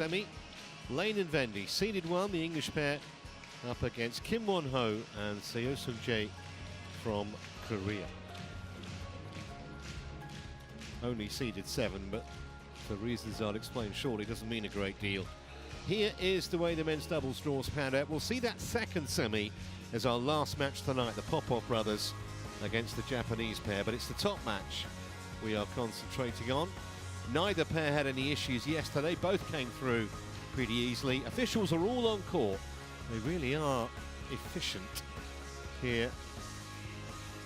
semi. Lane and Vendy, seeded 1, the English pair up against Kim Won-ho and Seo Sung-jae from Korea. Only seeded 7, but for reasons I'll explain shortly, doesn't mean a great deal. Here is the way the men's doubles draws panned out. We'll see that second semi as our last match tonight, the Popov brothers against the Japanese pair, but it's the top match we are concentrating on. Neither pair had any issues yesterday, both came through pretty easily. Officials are all on court. They really are efficient here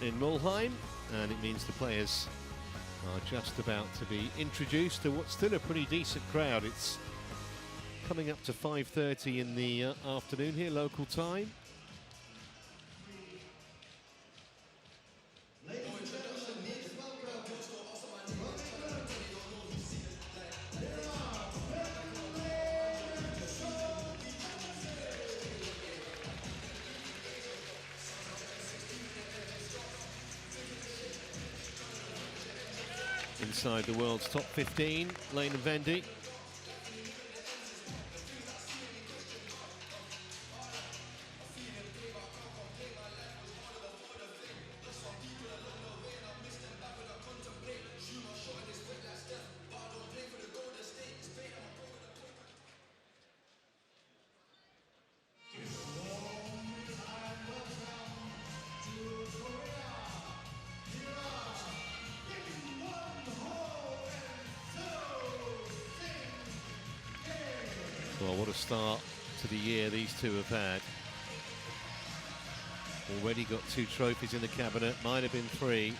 in Mulheim, and it means the players are just about to be introduced to what's still a pretty decent crowd. It's coming up to 5:30 in the afternoon here, local time. Inside the world's top 15, Lane and Vendy. Well, what a start to the year these two have had. Already got 2 trophies in the cabinet, might have been 3.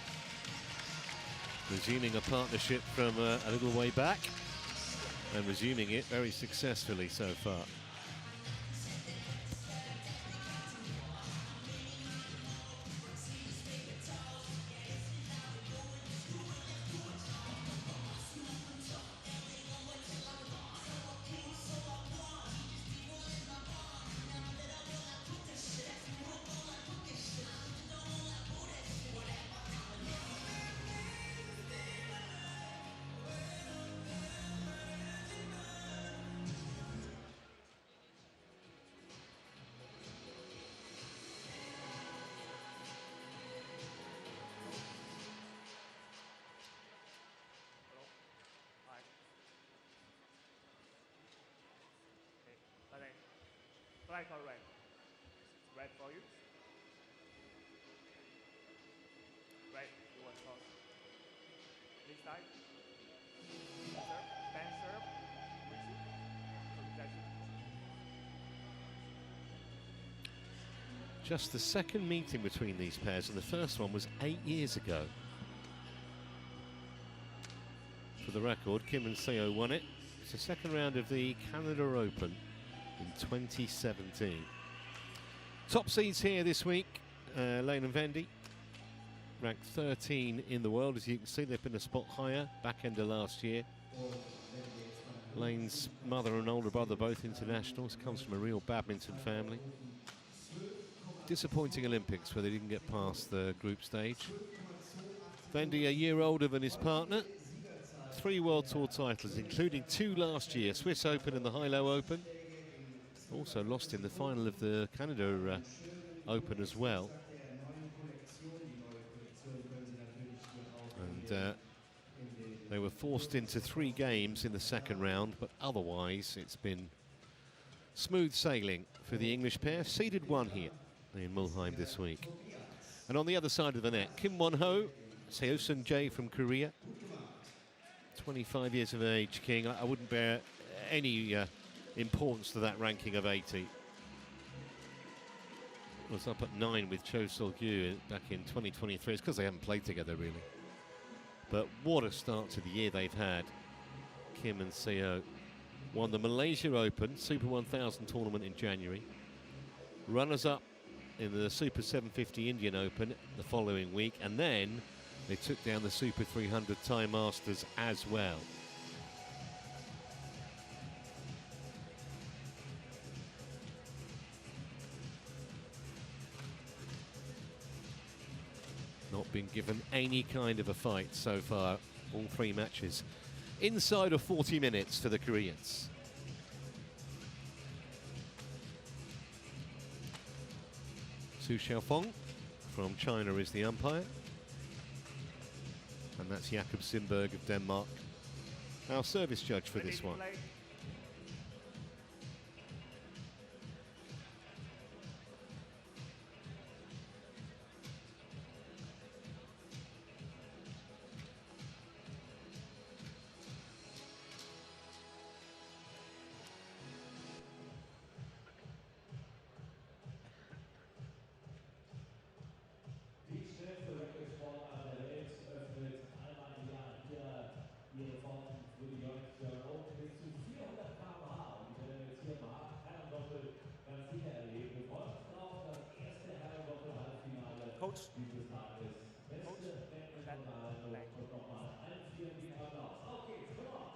Resuming a partnership from a little way back, and resuming it very successfully so far. Black or red? Red for you. Red, you want toss. This side. Serve, stand serve. Just the second meeting between these pairs, and the first one was 8 years ago. For the record, Kim and Seo won it. It's the second round of the Canada Open in 2017. Top seeds here this week, Lane and Vendy, ranked 13 in the world. As you can see, they've been a spot higher back end of last year. Lane's mother and older brother, both internationals, comes from a real badminton family. Disappointing Olympics where they didn't get past the group stage. Vendy a year older than his partner. 3 World Tour titles, including 2 last year, Swiss Open and the High-Low Open. Also lost in the final of the Canada Open as well. And they were forced into 3 games in the second round, but otherwise it's been smooth sailing for the English pair. Seeded 1 here in Mulheim this week. And on the other side of the net, Kim Won-ho, Seo Sung-jae from Korea. 25 years of age, King. I wouldn't bear any importance to that ranking of 80. Was up at 9 with Cho Sol-gyu back in 2023. It's because they haven't played together, really. But what a start to the year they've had. Kim and Seo won the Malaysia Open Super 1000 tournament in January. Runners-up in the Super 750 Indian Open the following week, and then they took down the Super 300 Thai Masters as well. Not been given any kind of a fight so far, all 3 matches. Inside of 40 minutes for the Koreans. Su Xiaofeng from China is the umpire. And that's Jakob Simberg of Denmark, our service judge for this one. Ihre Form würde YONEX bis zu 400 km/h und wir werden jetzt hier mal Herrendoppel ganz sicher erleben. Wir freuen uns drauf, das erste Herrendoppel-Halbfinale dieses Tages. Beste Badminton-Unterhaltung und nochmal allen vier den Applaus. Auf geht's, come on!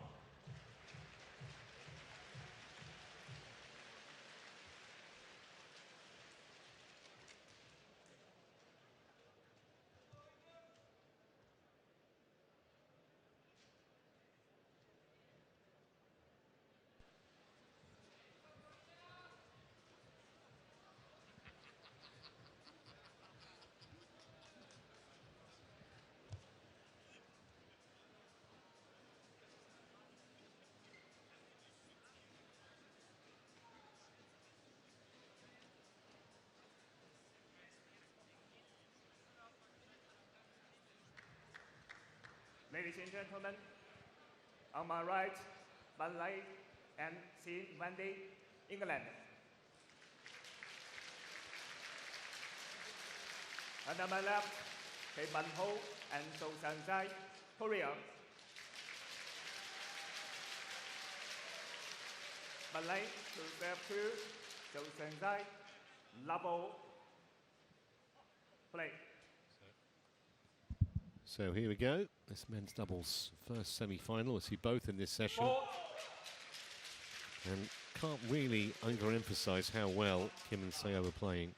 Ladies and gentlemen, on my right, Badminton and Vendy, England. And on my left, Ho and So Sang-Zai, Korea. Badminton to serve 2, So Sang-Zai, level play. So here we go. This men's doubles first semi-final. We'll see both in this session. And can't really overemphasize how well Kim and Seo are playing.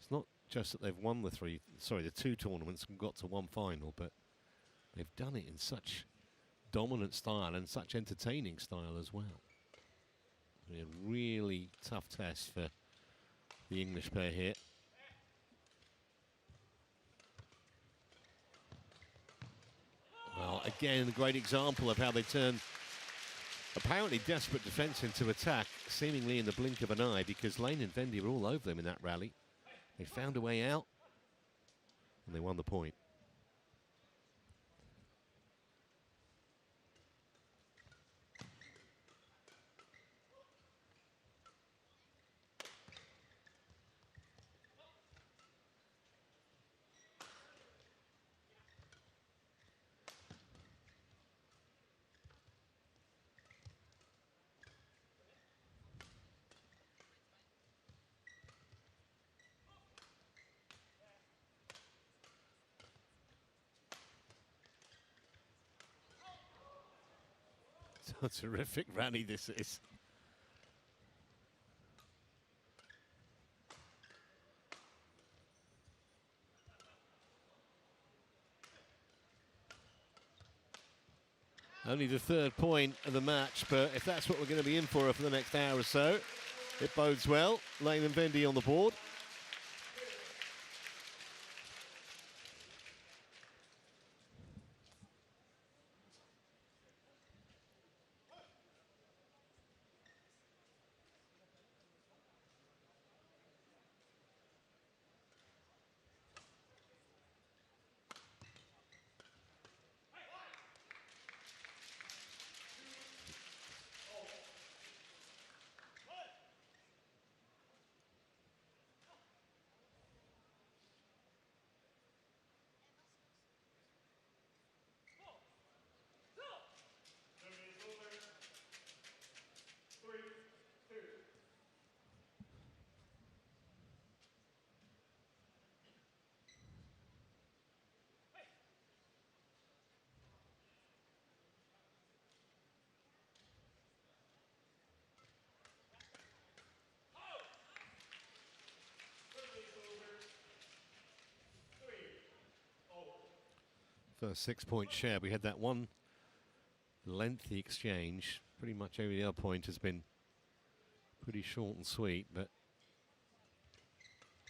It's not just that they've won the two tournaments and got to one final, but they've done it in such dominant style and such entertaining style as well. A really tough test for the English pair here. Well, again, a great example of how they turn apparently desperate defence into attack, seemingly in the blink of an eye, because Lane and Vendy were all over them in that rally. They found a way out, and they won the point. A terrific rally this is. Only the third point of the match, but if that's what we're going to be in for the next hour or so, it bodes well. Lane and Vendy on the board. First 6-point share. We had that one lengthy exchange. Pretty much every other point has been pretty short and sweet, but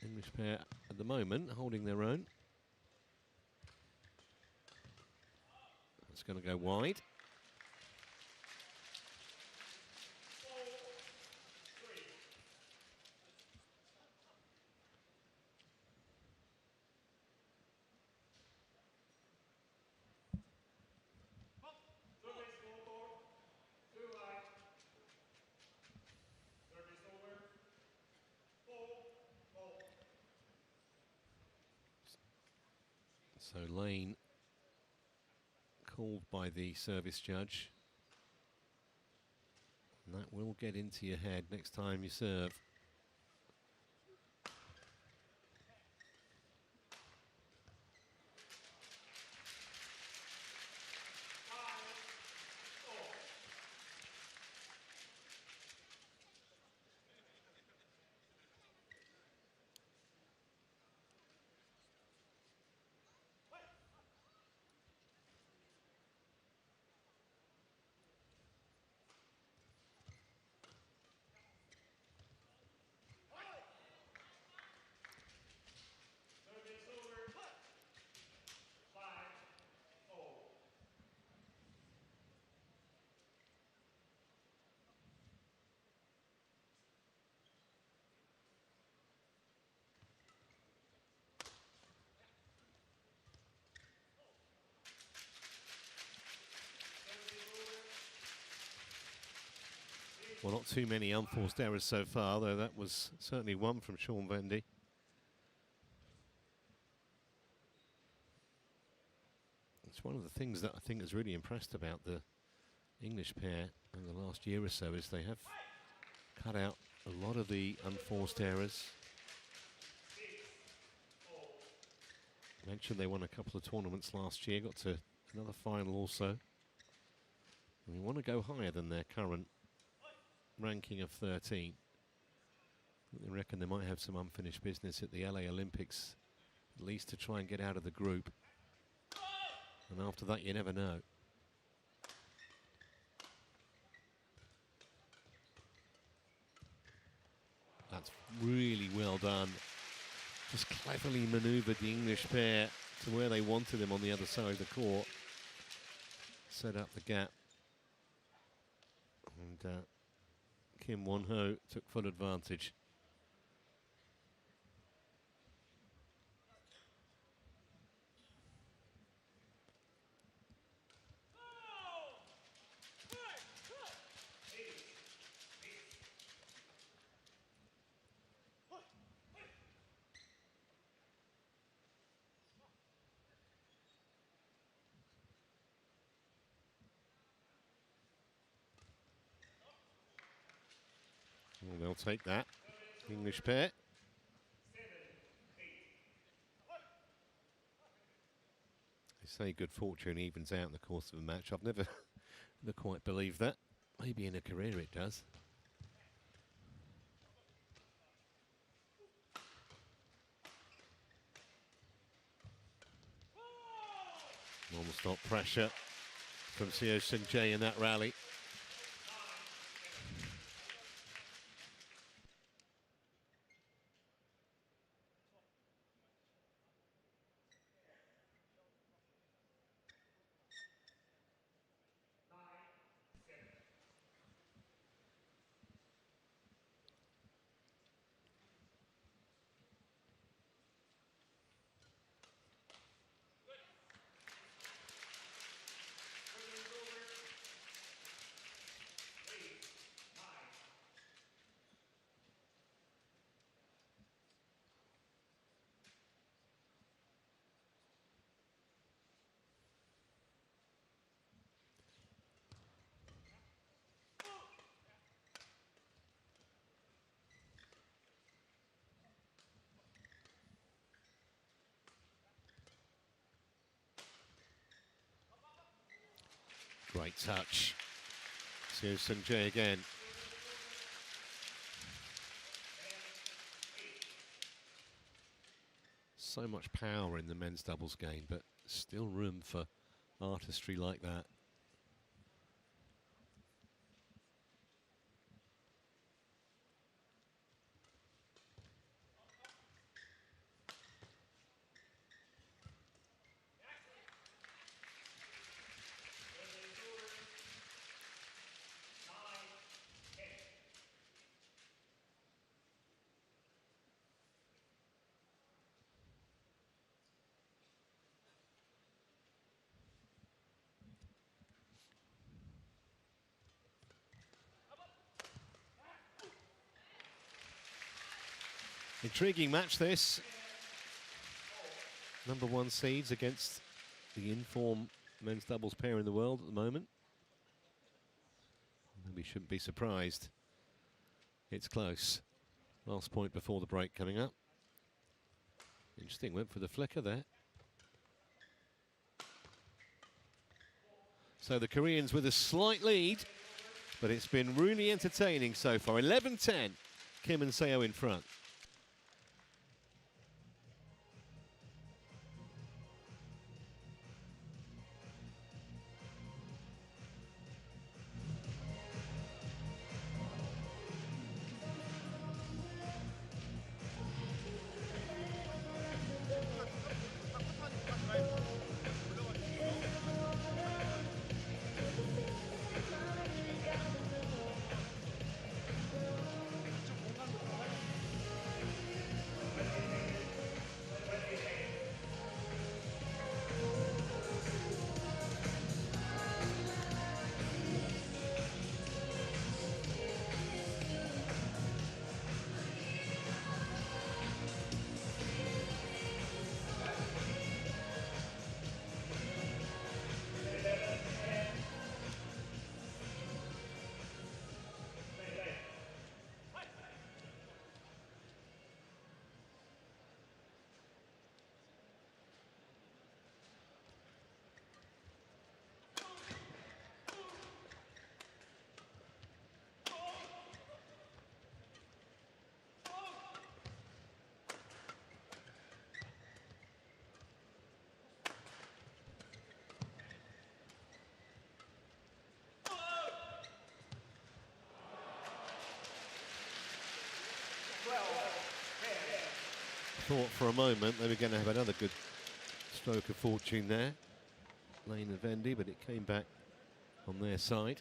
English pair at the moment holding their own. It's going to go wide. So lane called by the service judge. And that will get into your head next time you serve. Well, not too many unforced errors so far, though that was certainly one from Sean Vendy. It's one of the things that I think has really impressed about the English pair in the last year or so is they have cut out a lot of the unforced errors. I mentioned they won a couple of tournaments last year, got to another final also. And we want to go higher than their current ranking of 13. They reckon they might have some unfinished business at the LA Olympics, at least to try and get out of the group. And after that, you never know. That's really well done. Just cleverly manoeuvred the English pair to where they wanted them on the other side of the court. Set up the gap. And Kim Won-ho took full advantage. Well, they'll take that. English pair. They say good fortune evens out in the course of a match. I've never quite believed that. Maybe in a career it does. Non-stop pressure from Seo Seung-jae in that rally. Great touch. Seo Seung-jae again. So much power in the men's doubles game, but still room for artistry like that. Intriguing match this. Number 1 seeds against the in-form men's doubles pair in the world at the moment. We shouldn't be surprised. It's close. Last point before the break coming up. Interesting, went for the flicker there. So the Koreans with a slight lead, but it's been really entertaining so far. 11-10, Kim and Seo in front. Thought for a moment they were going to have another good stroke of fortune there, Lane and Vendy, but it came back on their side.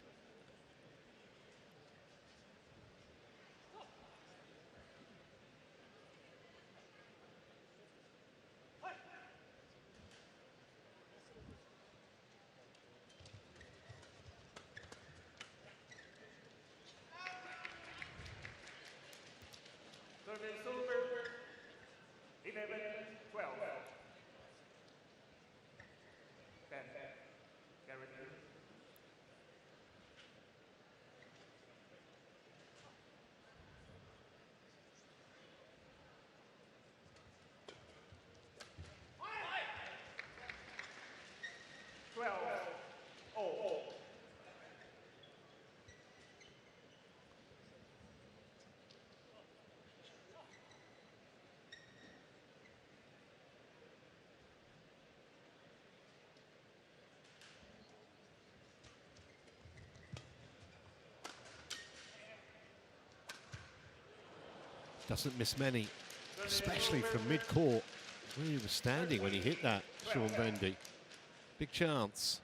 Doesn't miss many, especially from mid-court. Really was standing when he hit that, Sean Vendy. Big chance.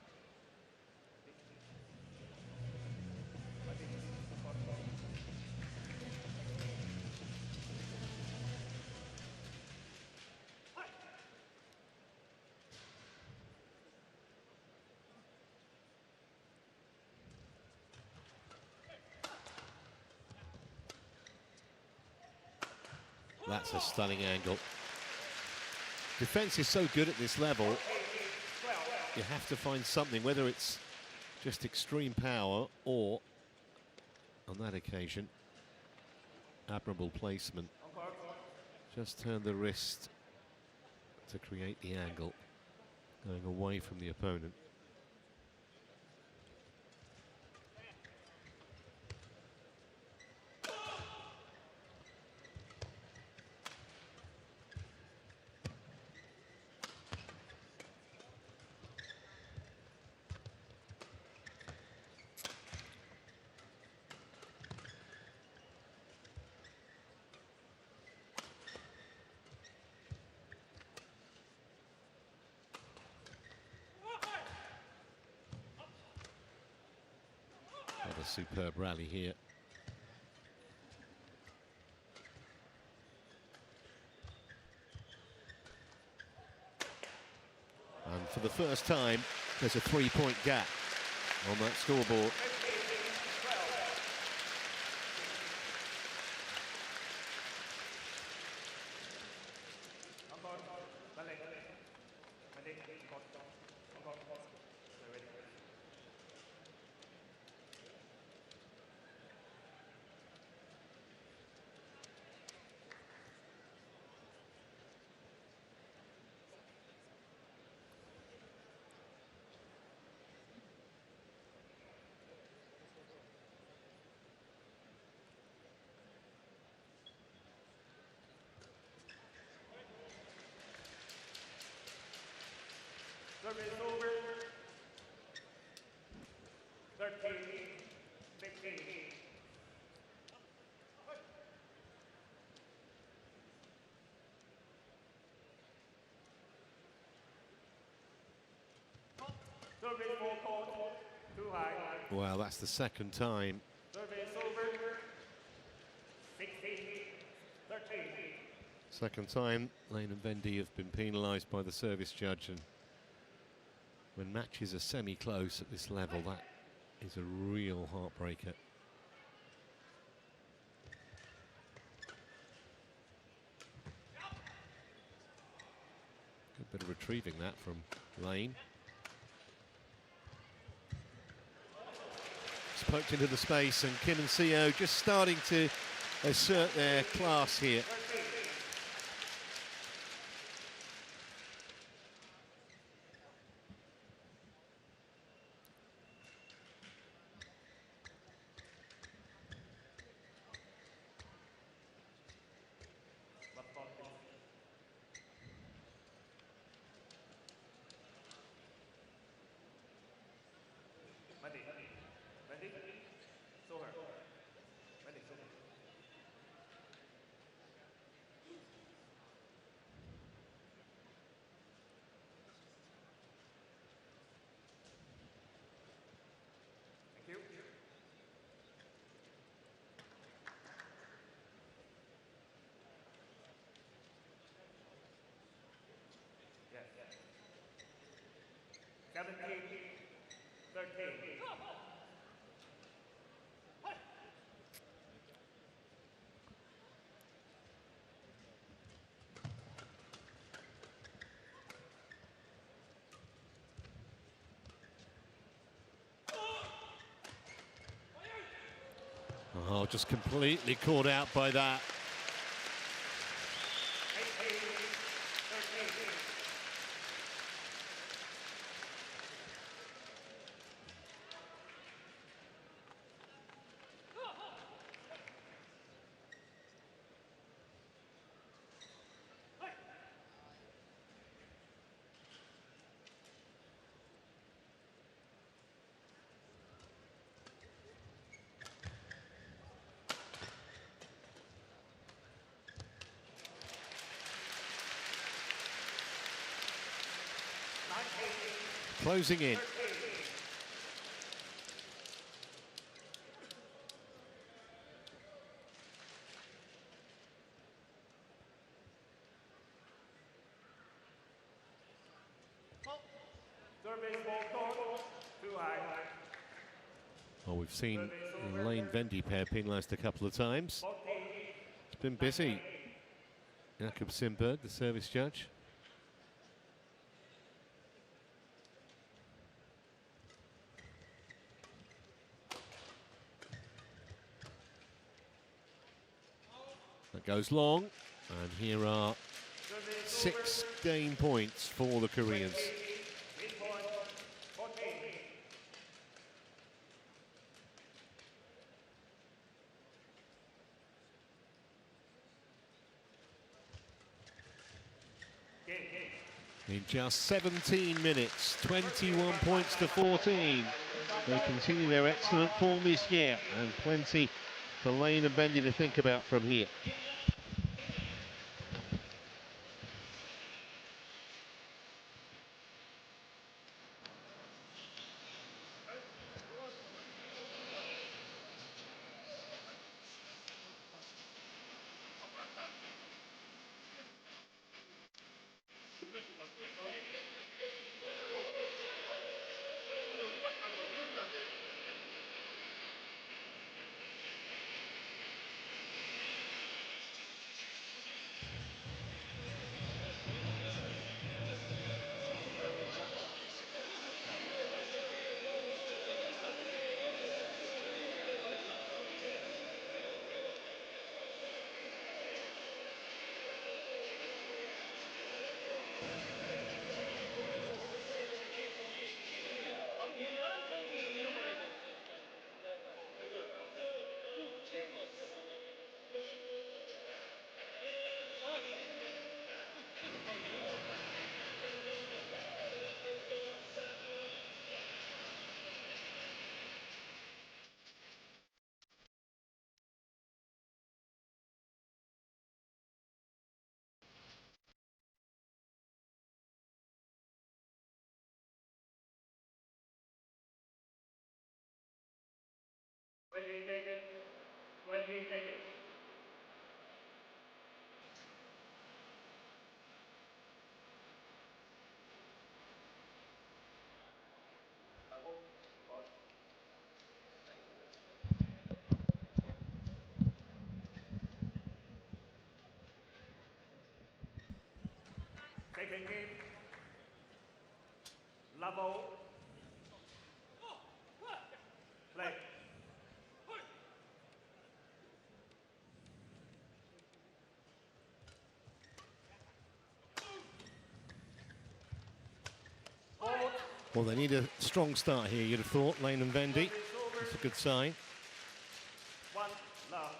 That's a stunning angle. Defense is so good at this level, you have to find something, whether it's just extreme power or, on that occasion, admirable placement. Just turn the wrist to create the angle, going away from the opponent. A superb rally here. And for the first time, there's a 3-point gap on that scoreboard. Service over. 13, 16. Service full court, too high. Well, that's the second time. Service over. 16, 13. Second time Lane and Vendy have been penalised by the service judge, and when matches are semi-close at this level, that is a real heartbreaker. Good bit of retrieving that from Lane. It's poked into the space, and Kim and CO just starting to assert their class here. Vendy, show her. Vendy, show her. Thank you. Yes. 17, 13. Oh, just completely caught out by that. 18, 13. Closing in. Service ball court, too high. Oh, we've seen the Lane Vendy pair penalised a couple of times. It's been busy. Jakob Simberg, the service judge. That goes long, and here are 6 game points for the Koreans. In just 17 minutes, 21 points to 14. They continue their excellent form this year, and plenty for Lane and Vendy to think about from here. Wendy, take it. Wendy, take it. Second game. Level. Play. Well, they need a strong start here, you'd have thought, Lane and Vendy. That's a good sign. 1 love.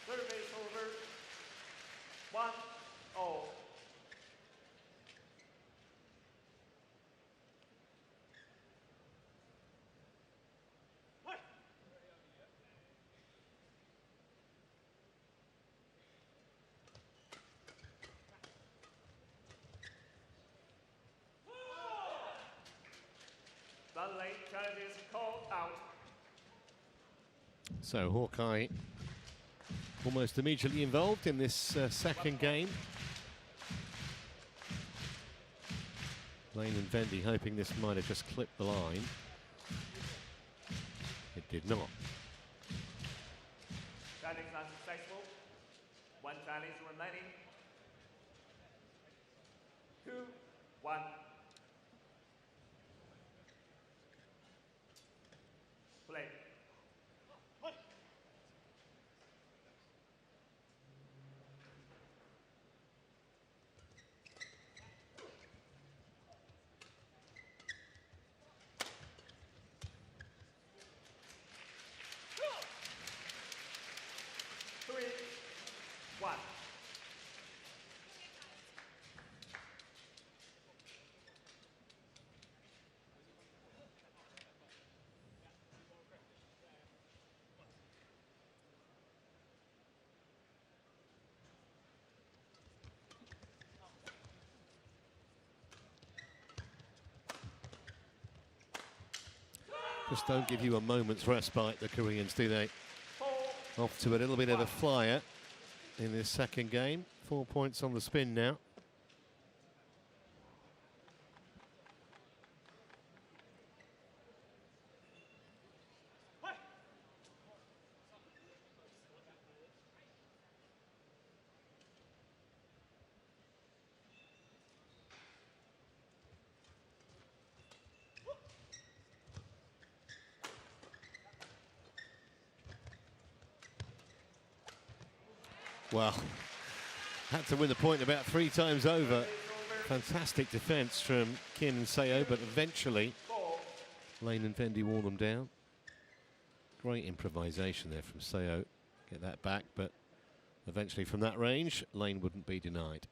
Service over. 1-0. The late challenges called out. So Hawkeye almost immediately involved in this second game. Lane and Vendy hoping this might have just clipped the line. It did not. Challenge unsuccessful. 1 challenge remaining. 2-1. Play. Three, 1. Just don't give you a moment's respite, the Koreans, do they? 4, Off to a little bit of a flyer in this second game. 4 points on the spin now. Well, had to win the point about 3 times over. Fantastic defence from Kim and Seo, but eventually Lane and Vendy wore them down. Great improvisation there from Seo. Get that back, but eventually from that range, Lane wouldn't be denied.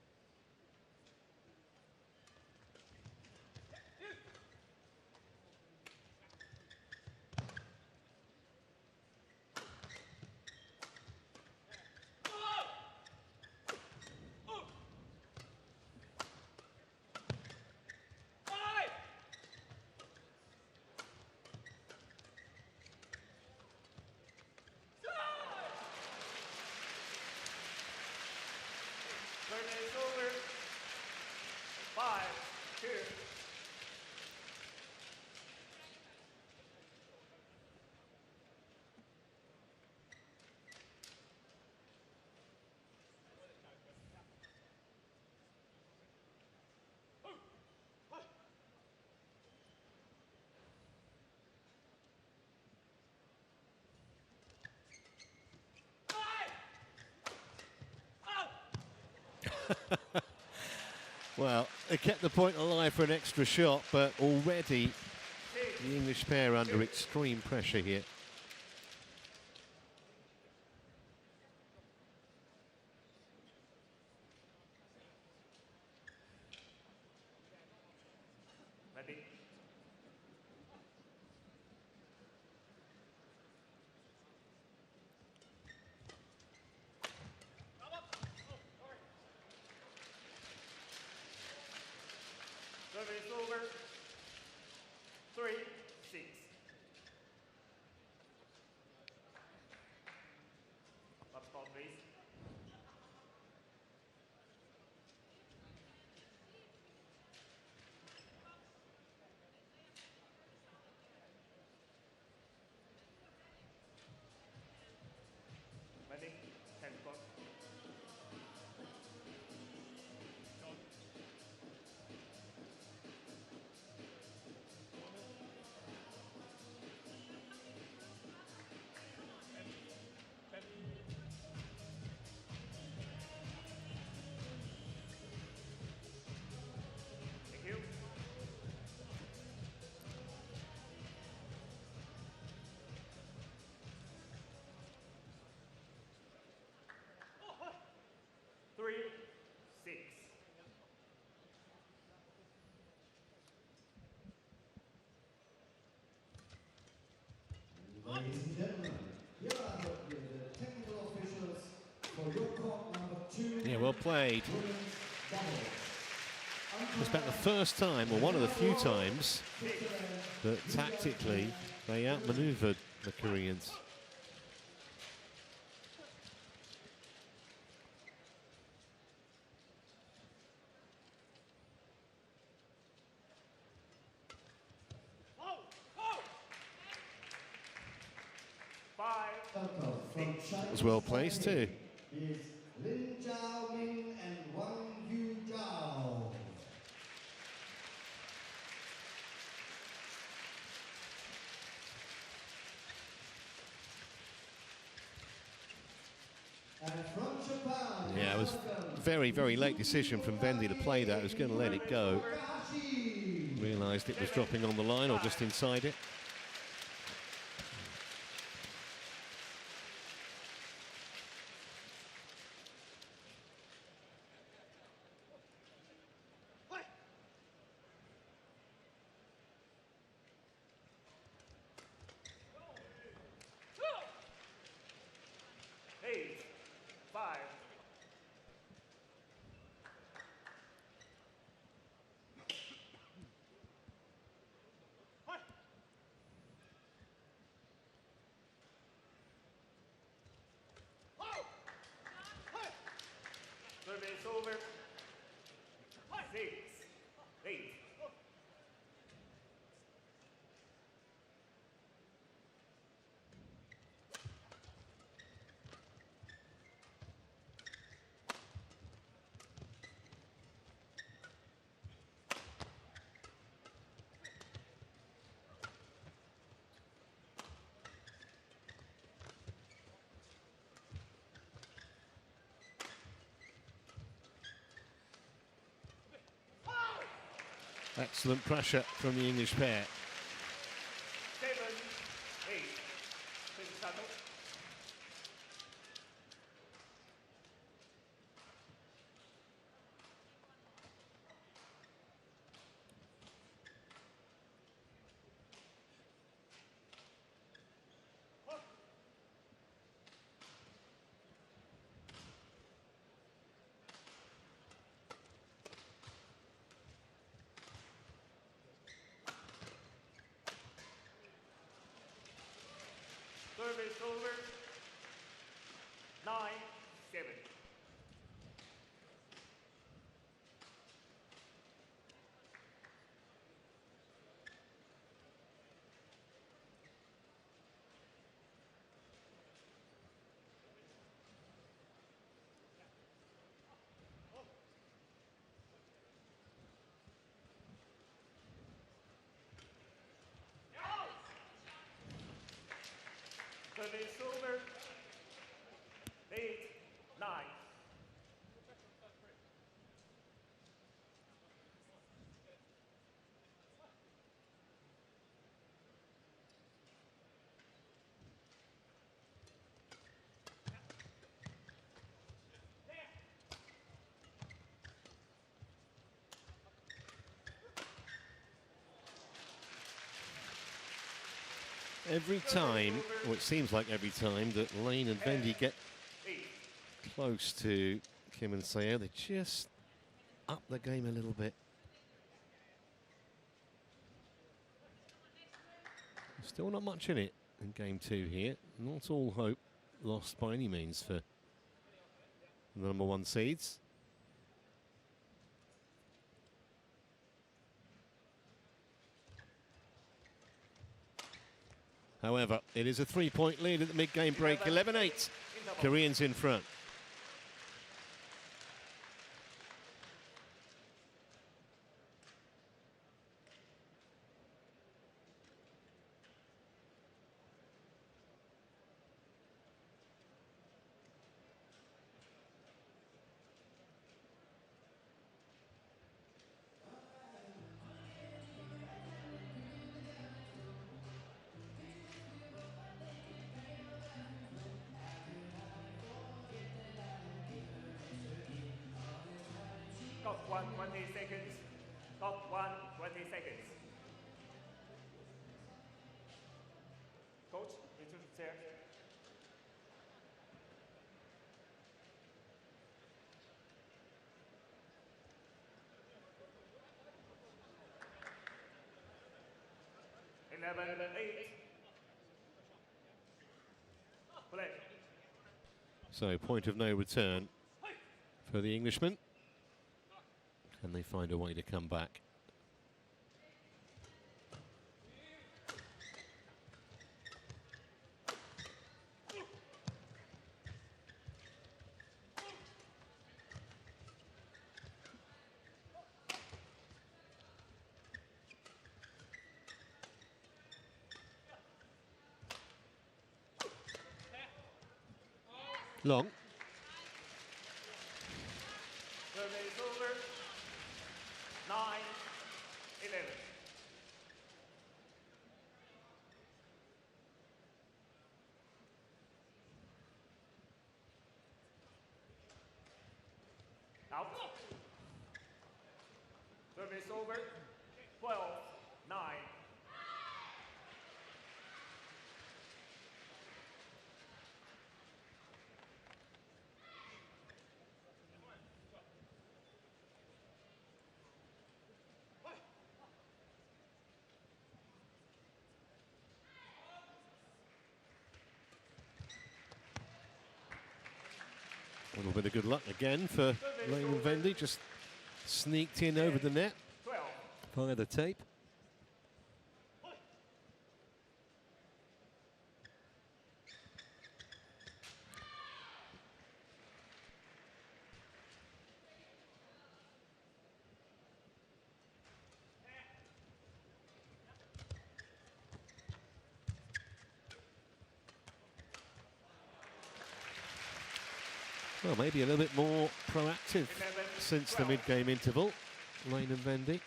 Third is over. 5-2. Well, they kept the point alive for an extra shot, but already the English pair under extreme pressure here. Ready? please. Vendy, 10 court. Thank you. Three, 6. Ladies and gentlemen, here are the technical officials for your court number 2. Yeah, well played. women's doubles. It's about the first time, or one of the few times, that tactically they outmaneuvered the Koreans. It was well placed too. Is Lin Zhao Ming and Wang Yu Zhao. And from Japan, Yeah, it was very, very late decision from Vendy to play that. He was going to let it go. Takahashi. Realised it was dropping on the line or just inside it. Eight, 5. Service over. 6, 8. Excellent pressure from the English pair. 7, 8. Pensado. Service over. 9, 7. Service over. 8, 9. Every time, or it seems like every time, that Lane and Vendy get 8. close to Kim and Sayo, they just up the game a little bit. Still not much in it in game 2 here. Not all hope lost by any means for the number 1 seeds. However, it is a 3-point lead at the mid-game break, 11-8. Koreans in front. Clock 1, 20 seconds. Clock 1, 20 seconds. Coach, return to chair. Eight. Play. So, point of no return for the Englishmen. Can they find a way to come back? Long. Service over. 9, 11. Out. Service over. 12, 9. A little bit of good luck again for Lane and Vendy. Just sneaked in over the net 12. via the tape. Well, maybe a little bit more proactive since the mid-game interval, Lane and Vendy.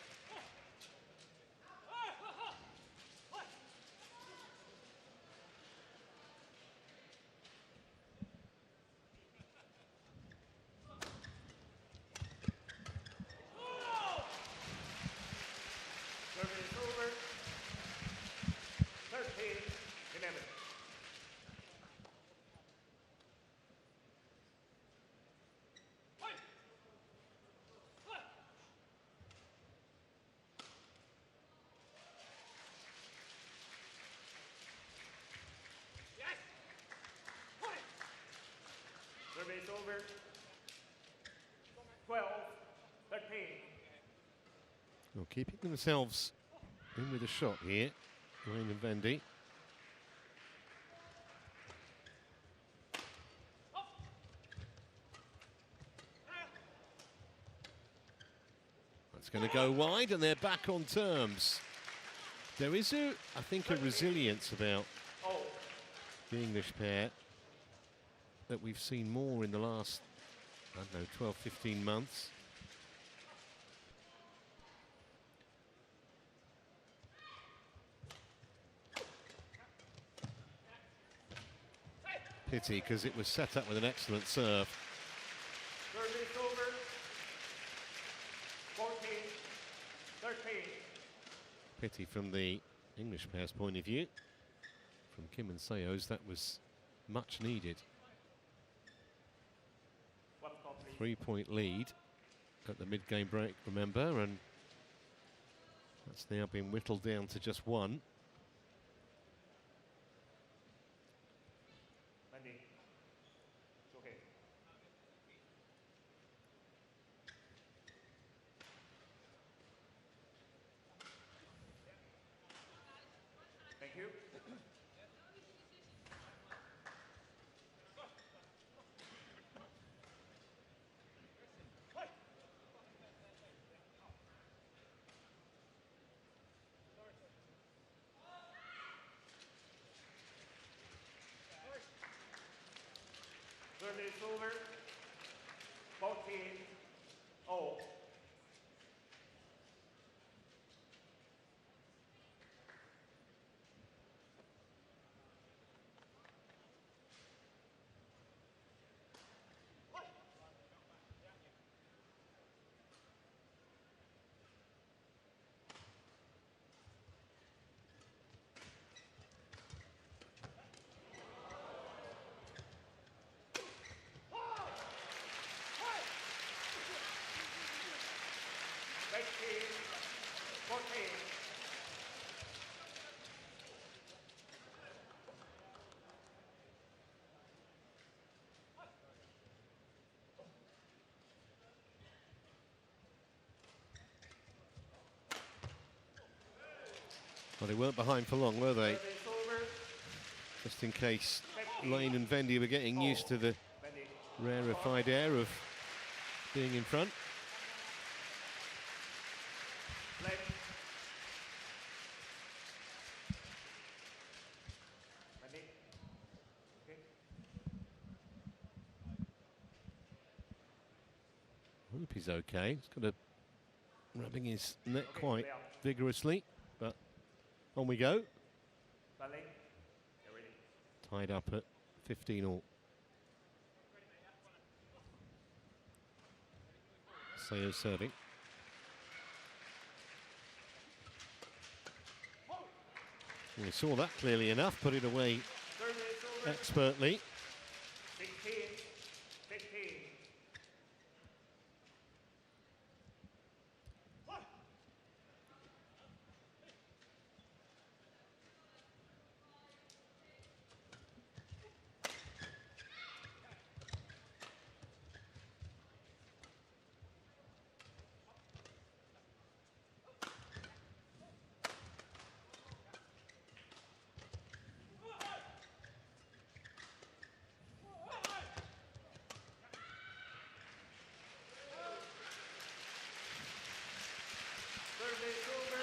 Service over. 13, 11. Service over. 12, 13. Well, keeping themselves in with a shot here, Lane and Vendy. That's going to go wide, and they're back on terms. There is, I think, a resilience about the English pair that we've seen more in the last, I don't know, 12, 15 months. Pity, because it was set up with an excellent serve. Service over. 14, 13. Pity from the English pair's point of view. From Kim and Seo's, that was much needed. 3-point lead at the mid-game break, remember, and that's now been whittled down to just 1. Vendy. It's okay. Service over. 14. Oh. Well, they weren't behind for long, were they? Service over. Just in case Lane and Vendy were getting used to the Vendy. rarefied air of being in front. Left. Vendy. Okay. I hope he's okay. He's got a rubbing his neck quite vigorously, but on we go. Vendy. Get ready. Tied up at 15 all. Sayo serving. We saw that clearly enough, put it away Service over. expertly. 16. 15. Service over.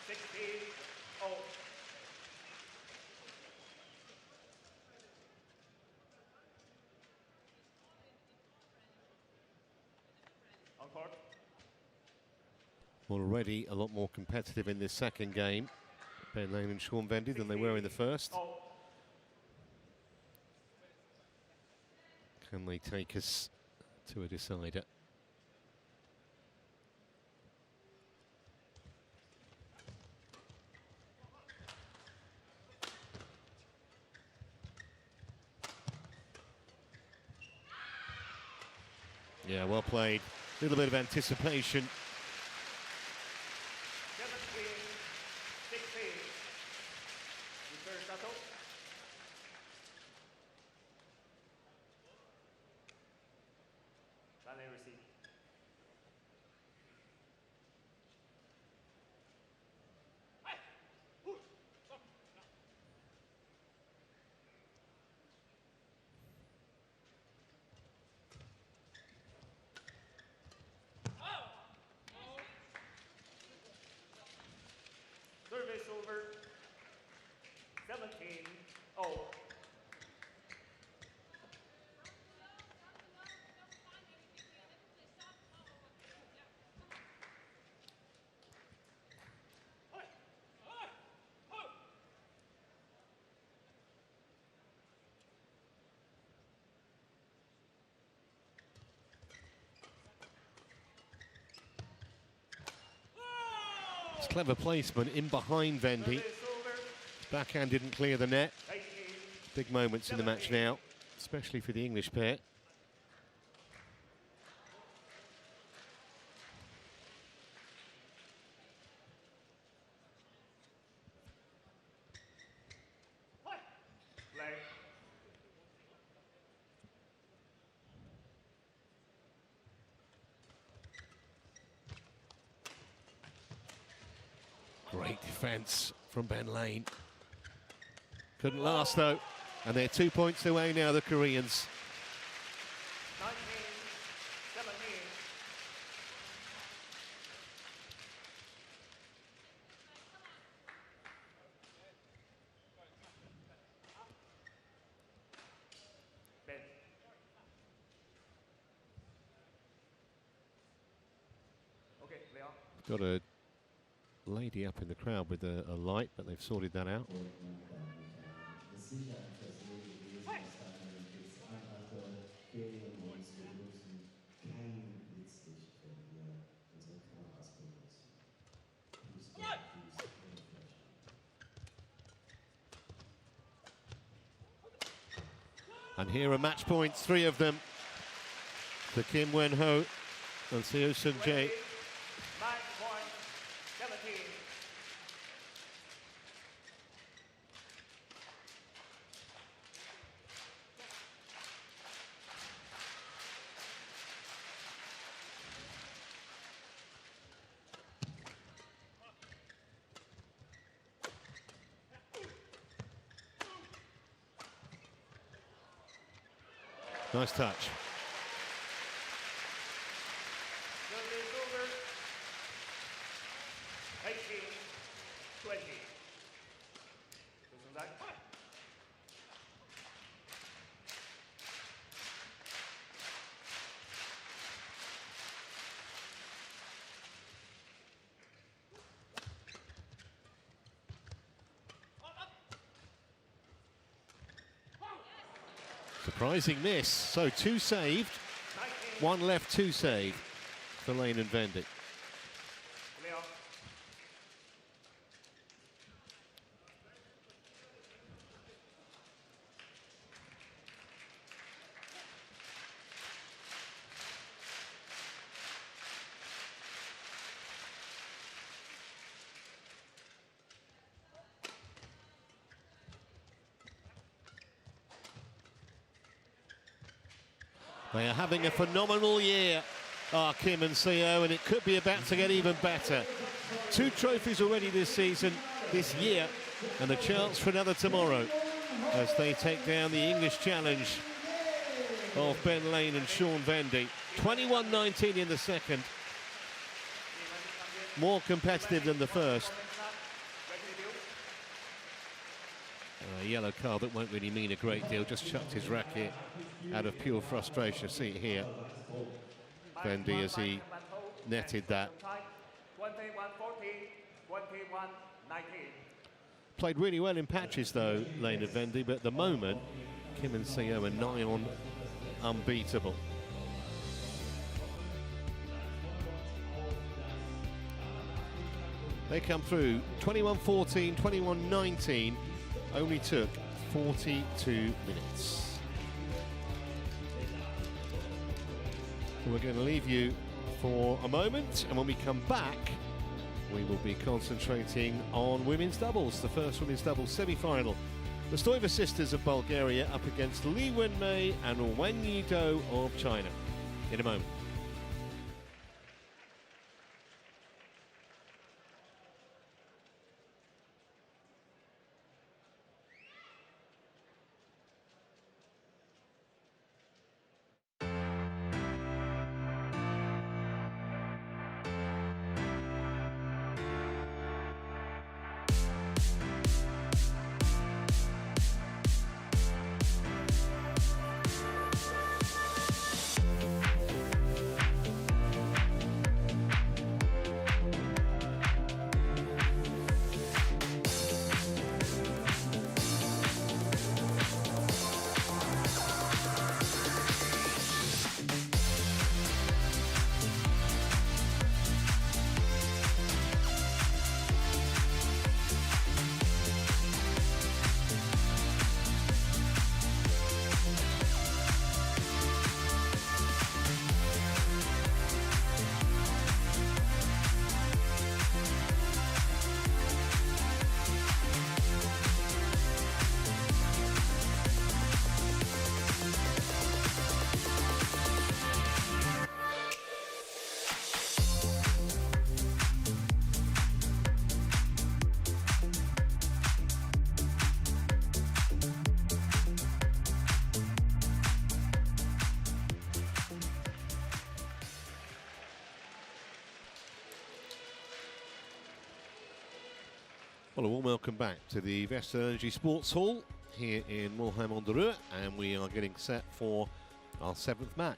16. Oh. On court. Already a lot more competitive in this second game, Ben Lane and Sean Vendy, than they were in the first. Oh. Can they take us to a decider? Yeah, well played. A little bit of anticipation. 17. 16. Return shuttle. Rally receive. Service over. 17. Oh. It's clever placement in behind Vendy. Service over. Backhand didn't clear the net. 18. Big moments in the match now, especially for the English pair. Leg. Great defence from Ben Lane. Couldn't last though, and they're 2 points away now, the Koreans. 19. 17. Got a lady up in the crowd with a light, but they've sorted that out. And here are match points, 3 of them, to Kim Wen-ho and Seo Seung-jae. Match point 17. Nice touch. Service over. 18-20. Surprising miss. So 2 saved, 1 left, 2 saved for Lane and Vendy. Leo. They are having a phenomenal year, Kim and Seo, and it could be about to get even better. 2 trophies already this season, this year, and a chance for another tomorrow as they take down the English challenge of Ben Lane and Sean Vendy. 21-19 in the second. More competitive than the first. A yellow card that won't really mean a great deal, just chucked his racket out of pure frustration. See it here, Vendy, as he netted that. 21-40, 21-19. Played really well in patches though, Lane and Vendy, but at the moment, Kim and Seo are nigh on unbeatable. They come through 21-14, 21-19, only took 42 minutes. We're going to leave you for a moment, and when we come back, we will be concentrating on women's doubles, the first women's doubles semi-final. The Stoiber sisters of Bulgaria up against Li Wenmei and Wen Yido of China. In a moment. Well, a warm welcome back to the TotalEnergies Sports Hall here in Mulheim on the Ruhr, and we are getting set for our 7th match.